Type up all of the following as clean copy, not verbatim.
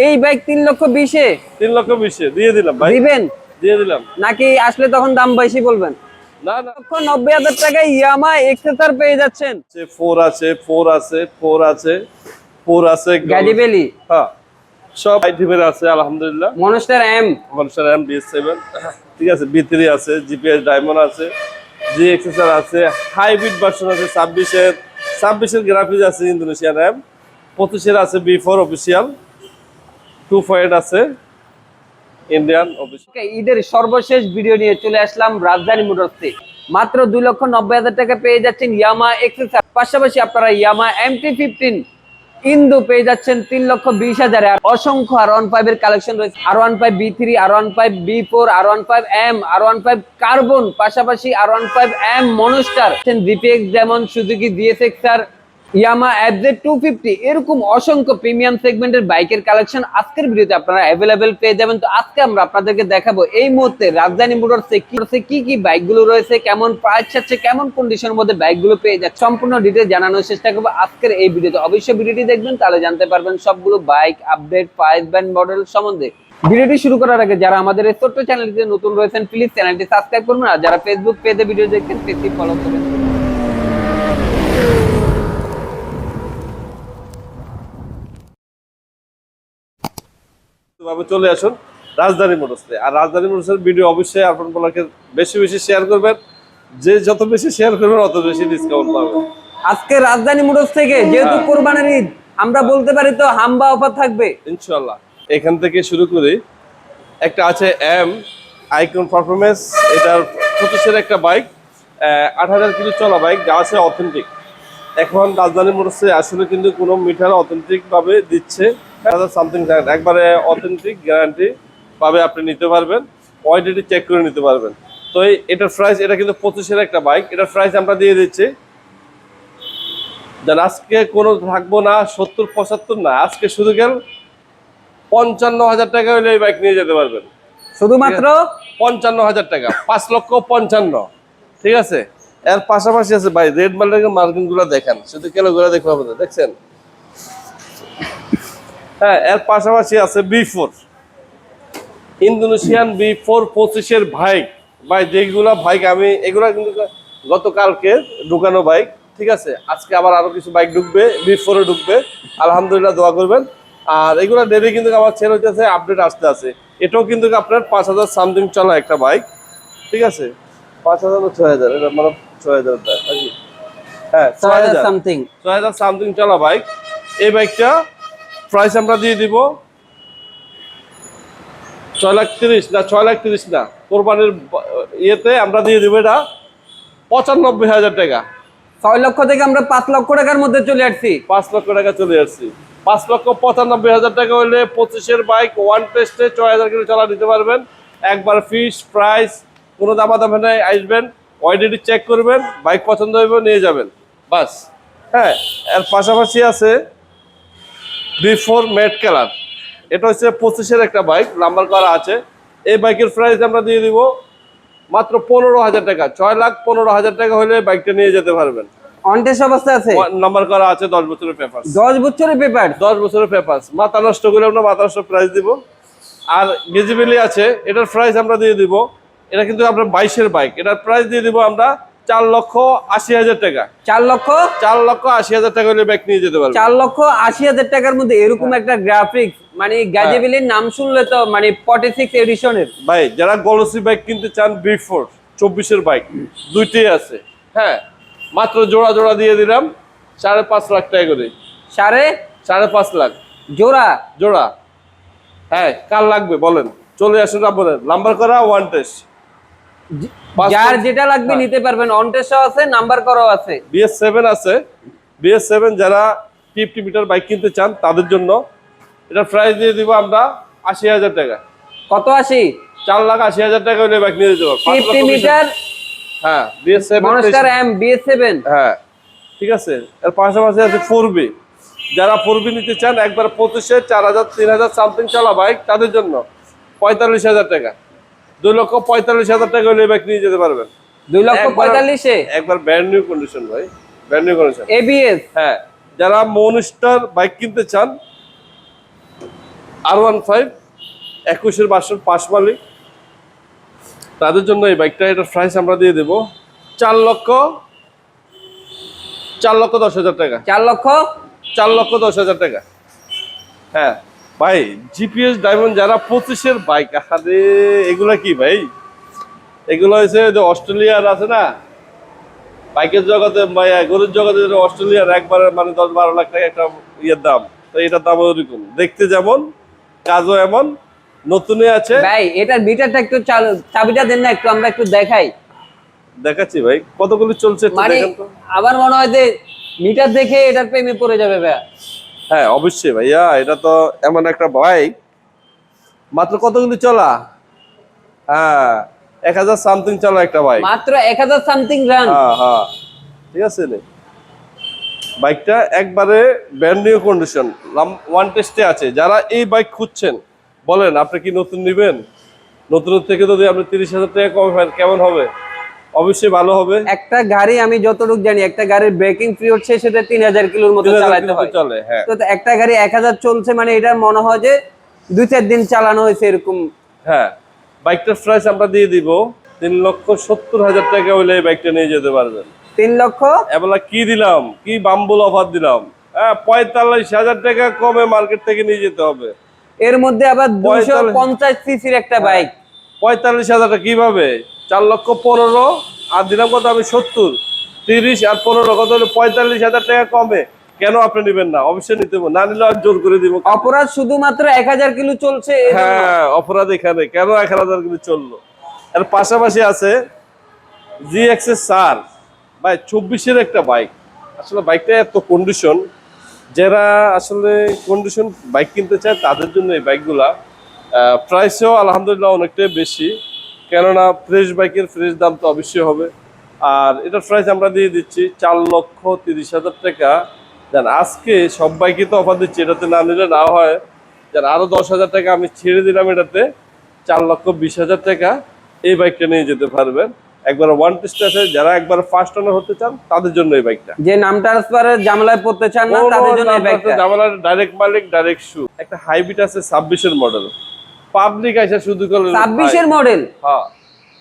এই বাইক 3,20,000-এ? 3,20,000 দিয়ে দিলাম ভাই। দিবেন? দিয়ে দিলাম। নাকি আসলে তখন দাম বেশি বলবেন? না না, 1,90,000 টাকায় ইয়ামা এক্সেসার পেয়ে যাচ্ছেন। 4 আছে, 4 আছে, 4 আছে, 4 আছে, গ্যাজিবেলি, হ্যাঁ সব আইটেমের আছে আলহামদুলিল্লাহ। Monster M, monster M BS7, ঠিক আছে, B3 আছে, জিপিএস ডায়মন্ড আছে, জি এক্সেসার আছে, হাইব্রিড ভার্সন আছে, 26 এর গ্রাফিক্স আছে, ইন্দোনেশিয়ান এম, 25 আছে B4 অফিসিয়াল, 2.8 আছে ইন্ডিয়ান অফিসিয়াল। ঈদের সর্বশেষ ভিডিও নিয়ে চলে আসলাম রাজধানী মোটরসে। মাত্র 2,90,000 টাকা পেয়ে যাচ্ছেন ইয়ামা এক্সেসার। পাশাপাশি আপনারা ইয়ামা MT-15 ইন্দু পেয়ে যাচ্ছেন 3,20,000-এ। আর অসংখ্য R15 এর কালেকশন রয়েছে, R15 B3, R15 B4, R15 M, R15 carbon, পাশাপাশি R15 M মনস্টার, GPX যেমন সুজুকি GSX-R, ইয়ামা FZ250, এরকম অসংখ্য প্রিমিয়াম সেগমেন্টের বাইকের কালেকশন আজকের ভিডিওতে আপনারা অ্যাভেলেবেল পেয়ে যাবেন। তো আজকে আমরা আপনাদেরকে দেখাবো এই মুহূর্তে রাজধানী মোটরসে কি কি বাইকগুলো রয়েছে, কেমন প্রাইস আছে, কেমন কন্ডিশনের মধ্যে বাইকগুলো পেয়ে যাচ্ছে, সম্পূর্ণ ডিটেইলস জানানোর চেষ্টা করবো আজকের এই ভিডিওতে। অবশ্যই ভিডিওটি দেখবেন, তাহলে জানতে পারবেন সবগুলো bike update, price band, model সম্বন্ধে। ভিডিওটি শুরু করার আগে যারা আমাদের এই ছোট্ট চ্যানেলটিতে নতুন রয়েছেন, প্লিজ চ্যানেলটি সাবস্ক্রাইব করবেন। আর যারা ফেসবুক পেজে ভিডিও দেখছেন, পেজটি ফলো করবেন। ভাবে চলে আসুন রাজধানী মোটরসে। আর রাজধানী মোটরসের ভিডিও অবশ্যই আপনাদেরকে বেশি বেশি শেয়ার করবেন, যে যত বেশি শেয়ার করবেন তত বেশি ডিসকাউন্ট পাবেন। আজকে রাজধানী মোটরস থেকে যেহেতু কোরবানির ঈদ, আমরা বলতে পারি তো হাম্বা অফার থাকবে ইনশাআল্লাহ। এখান থেকে শুরু করি, একটা আছে এম আইকন পারফরমেন্স, এটার 25-এর একটা বাইক, 8,000 কিলো চলা বাইক, যা আছে অথেন্টিক। এখন রাজধানী মোটরসে আসলে কিন্তু কোনো মিটার অথেন্টিক ভাবে দিচ্ছে সামথিং, একবারে অথেন্টিক গ্যারান্টি পাবে, আপনি নিতে পারবেন, কোয়ালিটি চেক করে নিতে পারবেন। তো এটার প্রাইস, এটা কিন্তু 25-এর একটা বাইক, এটার প্রাইস আমরা দিয়ে দিচ্ছি, যেন আজকে কোনো থাকবো না 70-75 না, আজকে শুধু গেল 55,000 টাকা হলে এই বাইক নিয়ে যেতে পারবেন। শুধুমাত্র 55,000 টাকা, 5,55,000, ঠিক আছে। এর পাশাপাশি আছে ভাই রেড মার্কের মার্কিং গুলো দেখেন, শুধু কেলো গুলো দেখতে পাবেন, দেখছেন? হ্যাঁ, এর পাশাপাশি আছে B4 ইন্দোনেশিয়ান B4 25-এর বাইক। ভাই যেগুলা বাইক আমি এগুলা কিন্তু গতকালকে ঢুকানো বাইক, ঠিক আছে। আজকে আবার আরো কিছু বাইক ঢুকবে, B4 এ ঢুকবে, আলহামদুলিল্লাহ, দোয়া করবেন। আর এগুলা ডেলি কিন্তু আমার ছেড়ে হইতেছে, আপডেট আসতে আছে। এটাও কিন্তু আপনার 5,000 সামথিং চলা একটা বাইক, ঠিক আছে। 5,000 না 6,000, এটা মানে 6,000 নাকি? হ্যাঁ, 6,000 সামথিং। 6,000 সামথিং চলা বাইক। এই বাইকটা প্রাইস আমরা দিয়ে দিব 6,30,000 না, 6,30,000 না, কোরবানির ইয়েতে আমরা দিয়ে দিব এটা 95,000 টাকা। 6 লক্ষ থেকে আমরা 5 লক্ষ টাকার মধ্যে চলে আসছি। 5 লক্ষ টাকা চলে আসছি। 5,95,000 টাকা হলে 25-এর বাইক ওয়ান টেস্টে 6,000 কিলো চালা দিতে পারবেন। একবার ফিক্স প্রাইস, কোনো দামাদামি নাই, আসবেন, ওয়াইডিটি চেক করবেন, বাইক পছন্দ হইবে নিয়ে যাবেন, বাস। হ্যাঁ, এর পাশাপাশি আছে B4 ম্যাট কালার, এটা হচ্ছে 25-এর একটা বাইক, নাম্বার করা আছে। এই বাইকের প্রাইস আমরা দিয়ে দিব মাত্র 15,000 টাকা। 6,15,000 টাকা হলে বাইকটা নিয়ে যেতে পারবেন। অন টেস্ট অবস্থা আছে, নাম্বার করা আছে, 10 বছরের পেপার, 10 বছরের পেপার, 10 বছরের পেপার। মাথা নষ্ট করে আমরা মাথা নষ্ট প্রাইস দিব। আর গেজিবিলি আছে, এটার প্রাইস আমরা দিয়ে দিব, এটা কিন্তু আপনার 22-এর বাইক, এটার প্রাইস দিয়ে দিব আমরা 4,80,000 টাকা। 4,80,000 টাকা হলে বাইক নিয়ে যেতে পারবেন। 4,80,000 টাকার মধ্যে এরকম একটা গ্রাফিক্স, মানে গ্যাজিবিলির নাম শুনলে তো মানে 46 এডিশনের। ভাই যারা গলসি বাইক কিনতে চান, B4 24-এর বাইক দুইটাই আছে। হ্যাঁ, মাত্র জোড়া জোড়া দিয়ে দিলাম 5.5 লাখ টাকা করে। 5.5 লাখ জোড়া জোড়া। হ্যাঁ, কার লাগবে বলেন, চলে আসুন, আপনাদের নাম্বার করা ওয়ান টেস্ট, যার যেটা লাগবে নিতে পারবেন। অন টেস্টও আছে, নাম্বার করাও আছে। BS7 আছে, BS7 যারা 50 মিটার বাইক কিনতে চান তাদের জন্য এটা প্রাইস দিয়ে দিব আমরা 80,000 টাকা। কত 80? 4,80,000 টাকা হলে বাইক নিয়ে যেতে পারবেন 50 মিটার। হ্যাঁ, BS7 মনস্টার M BS7। হ্যাঁ, ঠিক আছে। এর পাশাপাশি আছে 4B, যারা 4B নিতে চান, একবার 25-এ 4,000 3,000 সামথিং চলা বাইক, তাদের জন্য 45,000 টাকা। 2,45,000 টাকা হলে বাইক নিয়ে যেতে পারবেন। 2,45,000-এ একবার ব্র্যান্ড নিউ কন্ডিশন ভাই, ব্র্যান্ড নিউ কন্ডিশন, ABS। হ্যাঁ, যারা মনস্টার বাইক কিনতে চান R15 21-এর ভার্সন 5 মালিক, তাদের জন্য এই বাইকটা, এটার প্রাইস আমরা দিয়ে দেবো 4,10,000 টাকা। 4,10,000 টাকা। হ্যাঁ ভাই, জিপিএস ডায়মন্ড যারা 25-এর বাইক, আরে এগুলা কি ভাই, এগুলো হচ্ছে যে অস্ট্রেলিয়ার আছে না বাইকের জগতে, গরুর জগতে, অস্ট্রেলিয়ার একবারে মানে 10-12 লাখ টাকা একটা ইয়ের দাম। তো এটার দাম ওরকম, দেখতে যেমন, কাজও এমন, নতুনই আছে ভাই। এটার মিটারটা একটু চাবিটা দেন না, একটু আমরা একটু দেখাই। দেখাচ্ছি ভাই কতগুলো চলছে একটু মানে দেখেন তো। আমার মনে হয় যে মিটার দেখে এটার প্রেমে পড়ে যাবে ভাই। হ্যাঁ অবশ্যই ভাইয়া, এটা তো এমন একটা বাইক, মাত্র কতগুলি চলা, হ্যাঁ 1000 সামথিং চলা একটা বাইক, মাত্র 1000 সামথিং রান। হ্যাঁ হ্যাঁ ঠিক আছে নে। বাইকটা একবারে ব্র্যান্ড নিউ কন্ডিশন, ওয়ান টেস্টে আছে। যারা এই বাইক খুঁজছেন, বলেন আপনি কি নতুন নেবেন? নতুন থেকে যদি আপনি 30,000 টাকা কমে পান কেমন হবে? অবশ্যই ভালো হবে। একটা গাড়ি আমি যতটুকু জানি, একটা গাড়ির ব্রেকিং পিরিয়ড শেষে 3000 কিলোর মতো 3000 চালাতে কিলো হয়। চলে, হ্যাঁ। তো একটা গাড়ি 1000 চলছে, মানে এটা মনে হয় যে 2-4 দিন চালানো হয়েছে এরকম। হ্যাঁ, বাইকটার প্রাইস আমরা দিয়ে দিব 3,70,000 টাকা হইলে এই বাইকটা নিয়ে যেতে পারবেন। 3 লক্ষ। এবেলা কি দিলাম, কি বাম্বুল অফার দিলাম, হ্যাঁ 45,000 টাকা কমে মার্কেট থেকে নিয়ে যেতে হবে। এর মধ্যে আবার 250 সিসির একটা বাইক। 45,000 টাকা কিভাবে? 4,15,000 আর দিলাম কত আমি 70, 30 আর 15 কত হলো 45,000 টাকা কমে। কেন আপনি নেবেন না? অবশ্যই নিতে হবে, না নিলে আর জোর করে দিব। অপরাধ শুধুমাত্র 1000 কিলো চলছে এজন্য। হ্যাঁ অপরাধ এখানে কেন 1000 কিলো চললো। এর পাশাপাশি আছে GXS SAR, ভাই 24-এর একটা বাইক। আসলে বাইকটা এত কন্ডিশন, যারা আসলে কন্ডিশন বাইক কিনতে চায় তাদের জন্য এই বাইকগুলা। প্রাইসও আলহামদুলিল্লাহ অনেকটাই বেশি, কেননা ফ্রেশ বাইকের ফ্রেশ দাম তো অবশ্যই হবে। আর এটার প্রাইস আমরা দিয়ে দিচ্ছি 4,30,000 টাকা। দেন আজকে সব বাইকে তো অফার দিচ্ছি, এটাতে না নিলে না হয়। যার আরো 10,000 টাকা আমি ছেড়ে দিলাম, এটাতে 4,20,000 টাকা এই বাইকটা নিয়ে যেতে পারবেন। একবার ওয়ান টেস্ট আছে, যারা একবার ফার্স্ট ওনার হতে চান তাদের জন্য এই বাইকটা। যে নাম ট্রান্সফারের ঝামেলায় পড়তে চান না তাদের জন্য এই বাইকটা। জামালার ডাইরেক্ট মালিক ডাইরেক্ট শু। একটা হাইব্রিড আছে 26-এর মডেল, পাবলিক আইসা শুধু করে 26-এর মডেল। হ্যাঁ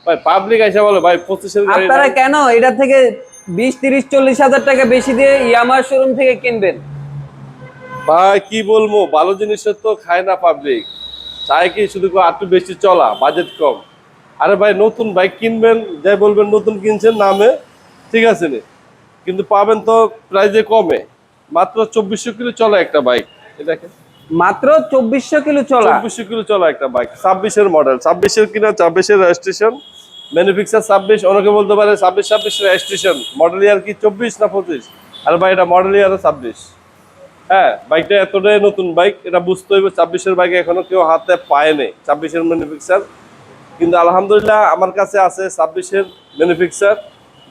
ভাই, পাবলিক আইসা বলে ভাই 25-এর গাড়ি আপনারা কেন এটা থেকে 20-30-40 হাজার টাকা বেশি দিয়ে ইয়ামাহা শোরুম থেকে কিনবেন? ভাই কি বলবো, ভালো জিনিসের তো খায় না পাবলিক, চায় কি শুধু একটু বেশি চলা, বাজেট কম। আরে ভাই নতুন বাইক কিনবেন, যাই বলবেন নতুন কিনছেন নামে, ঠিক আছে নি, কিন্তু পাবেন তো প্রাইজে কমে। মাত্র 2400 কিলো চলা একটা বাইক, দেখেন মাত্র 2400 কিলো চলা। 2400 কিলো চলা একটা বাইক, 26-এর মডেল, 26-এর কিনা, 26-এর রেজিস্ট্রেশন, ম্যানুফ্যাকচার 26। অনেকে বলতে পারে 26 রেজিস্ট্রেশন, মডেল ইয়ার কি 24 না 25? আর ভাই এটা মডেল ইয়ার 26। হ্যাঁ বাইকটা এতটাই নতুন বাইক, এটা বুঝতে হইবে 26-এর বাইকে এখনো কেউ হাতে পায় নেই 26-এর ম্যানুফ্যাকচার। কিন্তু আলহামদুলিল্লাহ আমার কাছে আছে 26-এর ম্যানুফ্যাকচার।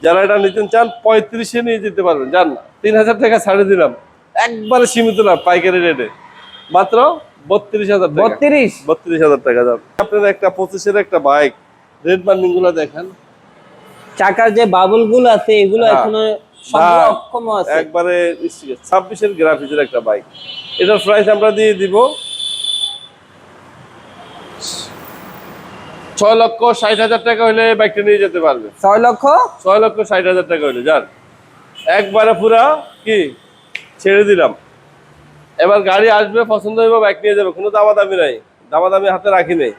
যারা এটা নিতে চান 35-এ নিয়ে যেতে পারবেন, জান না 3,000 টাকা ছাড়ে দিলাম, একবারে সীমিত না, পাইকারি রেটে মাত্র 32,000 টাকা। 32,000 টাকা দাম। আপনার একটা 25-এর একটা বাইক, রেড বার্নিং গুলো দেখেন, চাকার যে বাবল গুলো আছে এগুলো এখনো অক্ষম আছে। একবারে 26-এর গ্রাফিক্সের একটা বাইক। এটার প্রাইস আমরা দিয়ে দিব 6,60,000 টাকা হলে বাইকটা নিয়ে যেতে পারবে। 6,60,000 টাকা হলে যান, একবারে পুরা কি ছেড়ে দিলাম। এবার গাড়ি আসবে, পছন্দ হইবে, বাইক নিয়ে যাবে, কোনো দামাদামি নাই, দামাদামি হাতে রাখি নেই।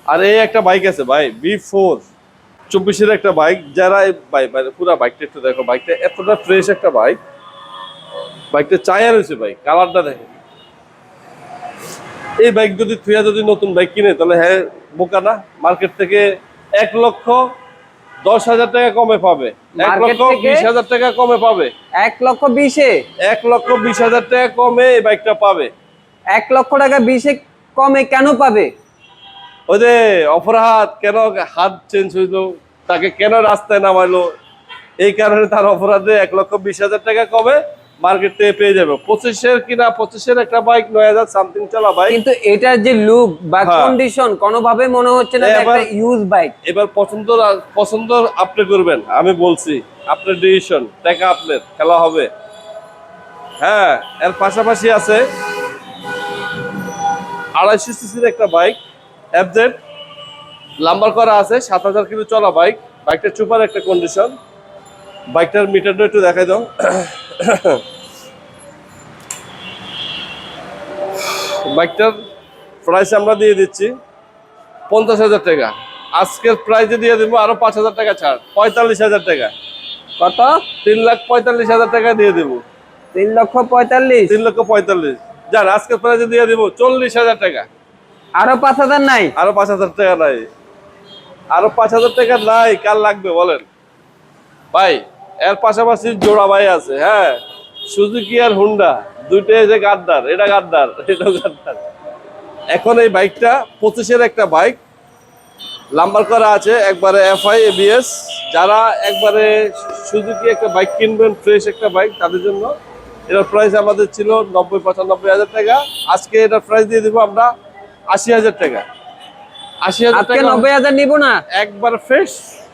আর এই একটা বাইক আছে ভাই, B4 24-এর একটা বাইক। যারা পুরা বাইকটা একটু দেখো, বাইকটা এতটা ফ্রেশ একটা বাইক, বাইকটা চায়া রয়েছে ভাই, কালারটা দেখেন। এই বাইক যদি যদি নতুন বাইক কিনে তাহলে হ্যাঁ বোকা না, মার্কেট থেকে 1,10,000 টাকা কমে পাবে, 1,20,000 টাকা কমে পাবে, 1,20,000 1,20,000 টাকা কমে এই বাইকটা পাবে। 1,00,000 টাকা 20 কমে কেন পাবে? ওই যে অপরাধ কেন হাত চেঞ্জ হইলো, তাকে কেন রাস্তায় নামাইলো, এই কারণে তার অপরাধে 1,20,000 টাকা কমে মার্কেট থেকে পেয়ে যাবে। 25-এর কিনা, 25-এর একটা বাইক 9,000 সামথিং চলা বাইক, কিন্তু এটার যে লুক বা কন্ডিশন কোনোভাবে মনে হচ্ছে না একটা ইউজ বাইক। এবার পছন্দ আপনি করবেন, আমি বলছি আপনার ডিসিশন, টাকা আপনার, খেলা হবে। হ্যাঁ এর পাশাপাশি আছে 250 সিসির একটা বাইক, এফজেড, নাম্বার করা আছে, 7000 কিলো চলা বাইক। বাইকটা সুপার একটা কন্ডিশন। বাইকটার মিটারটা একটু দেখাই দাও। বাইকটার প্রাইস আমরা দিয়ে দিচ্ছি 50,000 টাকা। আজকের প্রাইসে দিয়ে দেবো আরো 5,000 টাকা ছাড়, 45,000 টাকা। কত? 3,45,000 টাকা দিয়ে দেবো। 3,45,000। 3,45,000 যান, আজকের প্রাইসে দিয়ে দেবো 40,000 টাকা। আরো 5,000 নাই? আরো 5,000 টাকা নাই, আরো 5,000 টাকা নাই। কার লাগবে বলেন ভাই? এর পাশাপাশি জোড়া ভাই আছে, হ্যাঁ, সুজুকি আর হুন্ডা দুইটাই যে গাদ্দার, এটা গাদ্দার, এটাও গাদ্দার। এখন এই বাইকটা 25-এর একটা বাইক, নাম্বার করা আছে, একবারে এফআই এবিএস। যারা একবারে সুজুকি একটা বাইক কিনবেন, ফ্রেশ একটা বাইক, তাদের জন্য এটার প্রাইস আমাদের ছিল 90-95,000 টাকা। আজকে এটার প্রাইস দিয়ে দিব আমরা 80,000 টাকা। 80,000 আজকে টাকা 90,000 নিব না? একবার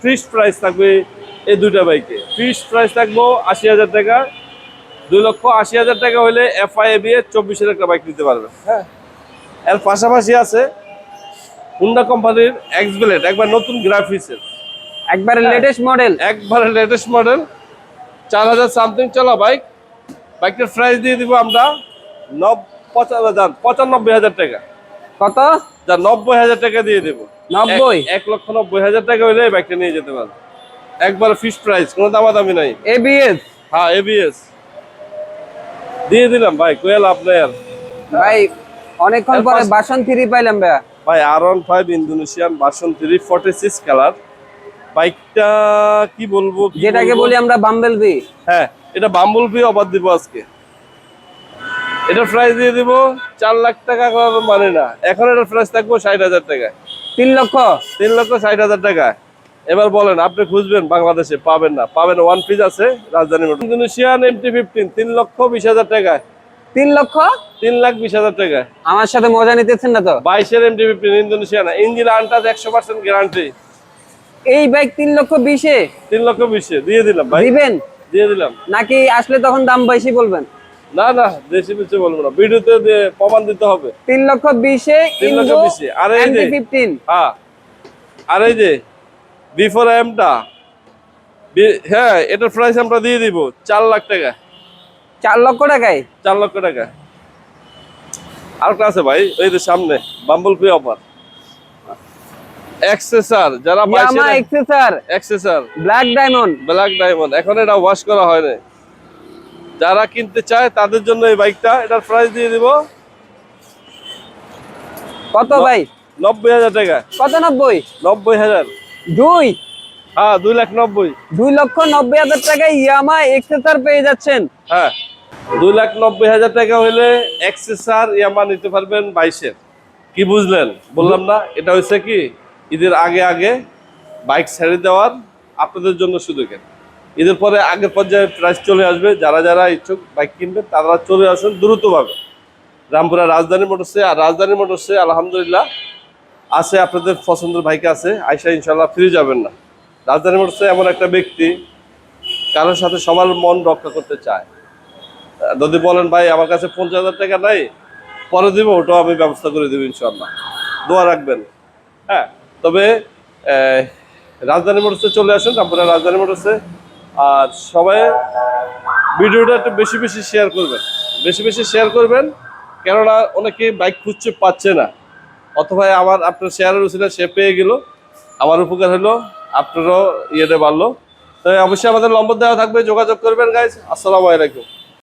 ফিক্স প্রাইস থাকবে এই দুইটা বাইকে। ফিক্স প্রাইস থাকবো 80,000 টাকা। 2,80,000 টাকা হলে এফআই এবিএস 24-এর একটা বাইক নিতে পারবে। হ্যাঁ, এর পাশাপাশি আছে হুন্ডা কোম্পানির এক্স ব্লেড, একবার নতুন গ্রাফিক্সের, একবারে লেটেস্ট মডেল। একবারে লেটেস্ট মডেল, 4,000 সামথিং চলা বাইক। বাইকটার প্রাইস দিয়ে দিব আমরা 95,000 টাকা। কত? যা 90,000 টাকা দিয়ে দেবো। 90? 1,90,000 টাকা হলে এই বাইকটা নিয়ে যেতে পারবে। একবার ফিক্সড প্রাইস, কোনো দামাদামি নাই। এবিএস? হ্যাঁ, এবিএস দিয়ে দিলাম ভাই, কোয়েল আপনার ভাই অনেকক্ষণ পরে বাসন 3 পাইলাম ভাই। ভাই R15 ইন্দোনেশিয়ান ভার্সন 3 46 কালার। বাইকটা কি বলবো, যেটাকে বলি আমরা বাম্বেল বি। হ্যাঁ, এটা বাম্বল বি অফার দিব আজকে। এটার প্রাইস দিয়ে দিব 4 লাখ টাকা, মানে না, এখন এটার প্রাইস থাকবো 60,000 টাকা। 3,60,000 টাকা। এবার বলেন, আপনি খুঁজবেন বাংলাদেশে পাবেন না, পাবেন ওয়ান পিস আছে রাজধানী মোটর ইন্দোনেশিয়ান MT-15 3,20,000 টাকা। 3,20,000 টাকা। আমার সাথে মজা নিতেছেন না তো? 22-এর MT-15 Indonesian, engine untouch 100% guarantee. এই বাইক 3,20,000-এ? 3,20,000 দিয়ে দিলাম ভাই। দিবেন? দিয়ে দিলাম। নাকি আসলে তখন দাম বেশি বলবেন? না না, বেশি বেশি বলবো না, ভিডিওতে প্রমাণ দিতে হবে। 3,20,000-এ 3,20,000। আর এই যে MT-15। হ্যাঁ, আর এই যে বিফোর এমটা, হ্যাঁ, এটার প্রাইস আমরা দিয়ে দিব 4 লাখ টাকা। 4 লক্ষ টাকায়? 4 লক্ষ টাকা। আরেকটা আছে ভাই, ওই যে সামনে বাম্বল পি অফার এক্সেসর, যারা ইয়ামা এক্সেসর ব্ল্যাক ডায়মন্ড, এখন এটা ওয়াশ করা হয় না। যারা কিনতে চায় তাদের জন্য এই বাইকটা, এটার প্রাইস দিয়ে দিব কত ভাই? 90,000 টাকা। কত? 90? 90,000। হ্যাঁ, 2,90,000। 2,90,000 টাকায় ইয়ামা এক্সেসর পেয়ে যাচ্ছেন। হ্যাঁ, 2,90,000 টাকা হলে এক্সেসর ইয়ামা নিতে পারবেন 22-এর। কি বুঝলেন বললাম না? এটা হচ্ছে কি, ঈদের আগে আগে বাইক ছেড়ে দেওয়ার আপনাদের জন্য সুযোগের। ঈদের পরে আগের পর্যায়ে প্রাইস চলে আসবে। যারা যারা ইচ্ছুক বাইক কিনবে তারা চলে আসুন দ্রুতভাবে রামপুরা রাজধানী মোটরসে। আর রাজধানী মোটরসে আলহামদুলিল্লাহ আছে, আপনাদের পছন্দের বাইক আছে, আইসা ইনশাল্লাহ ফিরে যাবেন না। রাজধানী মোটরসে এমন একটা ব্যক্তি কারোর সাথে সবার মন রক্ষা করতে চায়। যদি বলেন ভাই আমার কাছে 50,000 টাকা নাই, পরে দিব, ওটাও আমি ব্যবস্থা করে দেবো ইনশাল্লাহ, দোয়া রাখবেন। হ্যাঁ, তবে রাজধানী মোটরসে চলে আসুন, রামপুরা রাজধানী মোটরসে। আর সবাই ভিডিওটা একটু বেশি বেশি শেয়ার করবেন, বেশি বেশি শেয়ার করবেন, কেননা অনেকে বাইক খুঁজছে পাচ্ছে না, অথবা আপনার শেয়ারের উচিত সে পেয়ে গেল, আমার উপকার হলো, আপনারও ইয়েটা বাড়লো। তো অবশ্যই আমাদের নম্বর দেওয়া থাকবে, যোগাযোগ করবেন গাইজ। আসসালামু আলাইকুম।